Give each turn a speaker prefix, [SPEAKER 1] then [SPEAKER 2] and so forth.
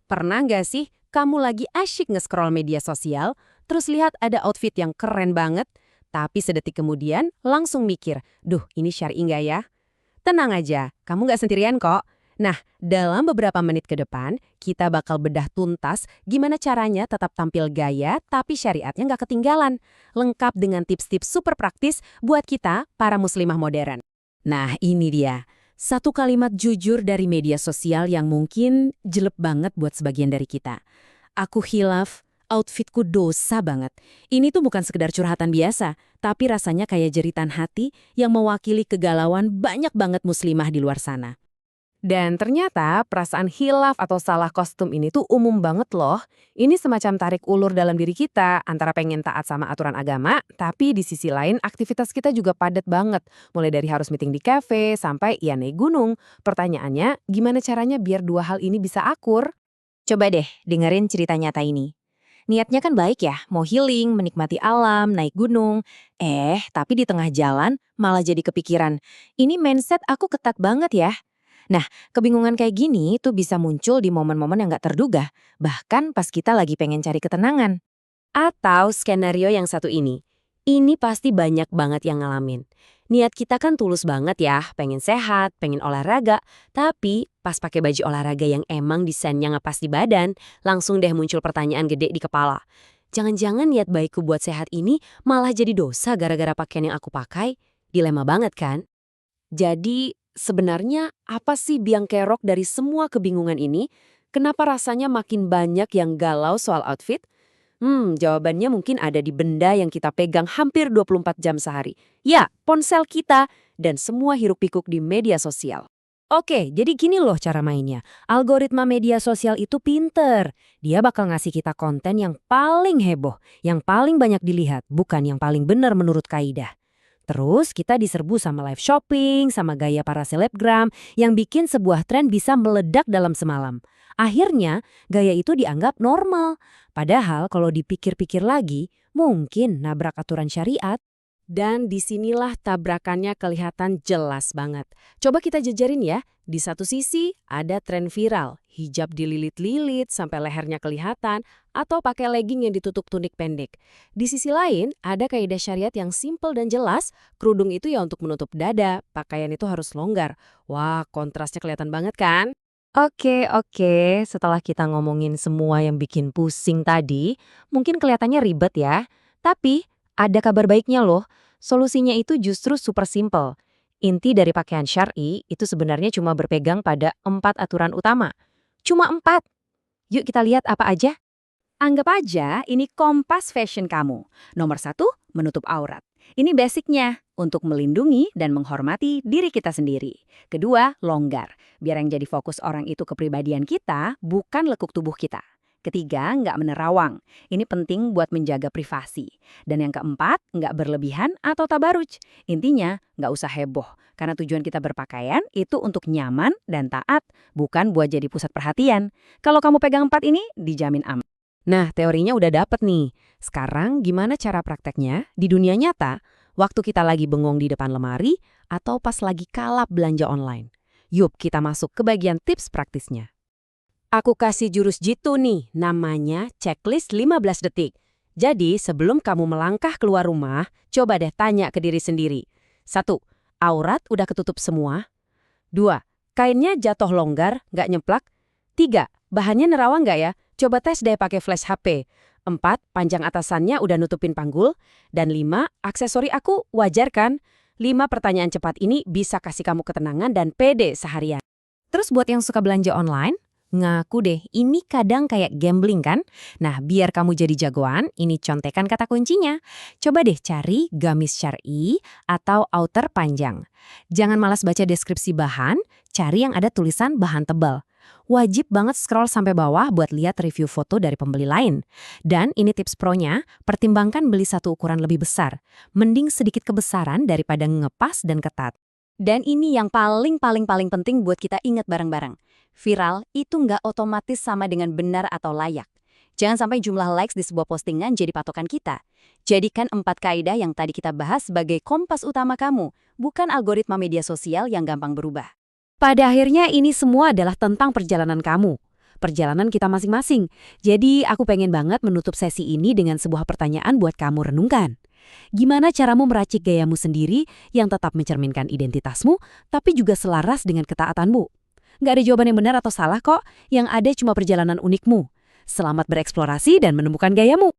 [SPEAKER 1] Pernah nggak sih kamu lagi asyik nge-scroll media sosial, terus lihat ada outfit yang keren banget, tapi sedetik kemudian langsung mikir, duh ini syar'i nggak ya? Tenang aja, kamu nggak sendirian kok. Nah, dalam beberapa menit ke depan, kita bakal bedah tuntas gimana caranya tetap tampil gaya tapi syariatnya nggak ketinggalan. Lengkap dengan tips-tips super praktis buat kita, para muslimah modern. Nah, ini dia. Satu kalimat jujur dari media sosial yang mungkin jelek banget buat sebagian dari kita. Aku khilaf, outfitku dosa banget. Ini tuh bukan sekedar curhatan biasa, tapi rasanya kayak jeritan hati yang mewakili kegalauan banyak banget muslimah di luar sana. Dan ternyata perasaan hilaf atau salah kostum ini tuh umum banget loh. Ini semacam tarik ulur dalam diri kita antara pengen taat sama aturan agama, tapi di sisi lain aktivitas kita juga padat banget. Mulai dari harus meeting di kafe sampai ya naik gunung. Pertanyaannya, gimana caranya biar dua hal ini bisa akur?
[SPEAKER 2] Coba deh dengerin cerita nyata ini. Niatnya kan baik ya, mau healing, menikmati alam, naik gunung. Tapi di tengah jalan malah jadi kepikiran, ini mindset aku ketat banget ya. Nah, kebingungan kayak gini tuh bisa muncul di momen-momen yang gak terduga. Bahkan pas kita lagi pengen cari ketenangan.
[SPEAKER 1] Atau skenario yang satu ini pasti banyak banget yang ngalamin. Niat kita kan tulus banget ya, pengen sehat, pengen olahraga, tapi pas pakai baju olahraga yang emang desainnya ngepas di badan, langsung deh muncul pertanyaan gede di kepala. Jangan-jangan niat baikku buat sehat ini malah jadi dosa gara-gara pakaian yang aku pakai? Dilema banget kan? Jadi, sebenarnya apa sih biang kerok dari semua kebingungan ini? Kenapa rasanya makin banyak yang galau soal outfit? Jawabannya mungkin ada di benda yang kita pegang hampir 24 jam sehari. Ya, ponsel kita dan semua hiruk-pikuk di media sosial. Oke, jadi gini loh cara mainnya. Algoritma media sosial itu pinter. Dia bakal ngasih kita konten yang paling heboh, yang paling banyak dilihat, bukan yang paling benar menurut kaidah. Terus kita diserbu sama live shopping, sama gaya para selebgram yang bikin sebuah tren bisa meledak dalam semalam. Akhirnya, gaya itu dianggap normal. Padahal kalau dipikir-pikir lagi, mungkin nabrak aturan syariat. Dan disinilah tabrakannya kelihatan jelas banget. Coba kita jajarin ya. Di satu sisi ada tren viral, hijab dililit-lilit sampai lehernya kelihatan, atau pakai legging yang ditutup tunik pendek. Di sisi lain ada kaidah syariat yang simpel dan jelas, kerudung itu ya untuk menutup dada, pakaian itu harus longgar. Wah, kontrasnya kelihatan banget kan?
[SPEAKER 2] Oke. Setelah kita ngomongin semua yang bikin pusing tadi, mungkin kelihatannya ribet ya. Tapi, ada kabar baiknya loh. Solusinya itu justru super simple. Inti dari pakaian syar'i itu sebenarnya cuma berpegang pada 4 aturan utama. Cuma 4. Yuk kita lihat apa aja.
[SPEAKER 1] Anggap aja ini kompas fashion kamu. Nomor satu, menutup aurat. Ini basicnya, untuk melindungi dan menghormati diri kita sendiri. Kedua, longgar. Biar yang jadi fokus orang itu kepribadian kita, bukan lekuk tubuh kita. Ketiga, nggak menerawang. Ini penting buat menjaga privasi. Dan yang keempat, nggak berlebihan atau tabaruj. Intinya, nggak usah heboh. Karena tujuan kita berpakaian itu untuk nyaman dan taat, bukan buat jadi pusat perhatian. Kalau kamu pegang 4 ini, dijamin aman. Nah, teorinya udah dapet nih. Sekarang gimana cara prakteknya di dunia nyata? Waktu kita lagi bengong di depan lemari atau pas lagi kalap belanja online? Yuk kita masuk ke bagian tips praktisnya. Aku kasih jurus jitu nih, namanya checklist 15 detik. Jadi sebelum kamu melangkah keluar rumah, coba deh tanya ke diri sendiri. 1. Aurat udah ketutup semua? 2. Kainnya jatuh longgar, nggak nyemplak? 3. Bahannya nerawang nggak ya? Coba tes deh pakai flash HP. 4. Panjang atasannya udah nutupin panggul. Dan 5. Aksesori aku wajar kan? 5 pertanyaan cepat ini bisa kasih kamu ketenangan dan pede seharian.
[SPEAKER 2] Terus buat yang suka belanja online, ngaku deh, ini kadang kayak gambling kan? Nah, biar kamu jadi jagoan, ini contekan kata kuncinya. Coba deh cari gamis syar'i atau outer panjang. Jangan malas baca deskripsi bahan, cari yang ada tulisan bahan tebal. Wajib banget scroll sampai bawah buat lihat review foto dari pembeli lain. Dan ini tips pro-nya, pertimbangkan beli satu ukuran lebih besar. Mending sedikit kebesaran daripada ngepas dan ketat.
[SPEAKER 1] Dan ini yang paling penting buat kita ingat bareng-bareng. Viral itu nggak otomatis sama dengan benar atau layak. Jangan sampai jumlah likes di sebuah postingan jadi patokan kita. Jadikan 4 kaidah yang tadi kita bahas sebagai kompas utama kamu, bukan algoritma media sosial yang gampang berubah. Pada akhirnya ini semua adalah tentang perjalanan kamu. perjalanan kita masing-masing. Jadi aku pengen banget menutup sesi ini dengan sebuah pertanyaan buat kamu renungkan. Gimana caramu meracik gayamu sendiri yang tetap mencerminkan identitasmu, tapi juga selaras dengan ketaatanmu? Nggak ada jawaban yang benar atau salah kok, yang ada cuma perjalanan unikmu. Selamat bereksplorasi dan menemukan gayamu.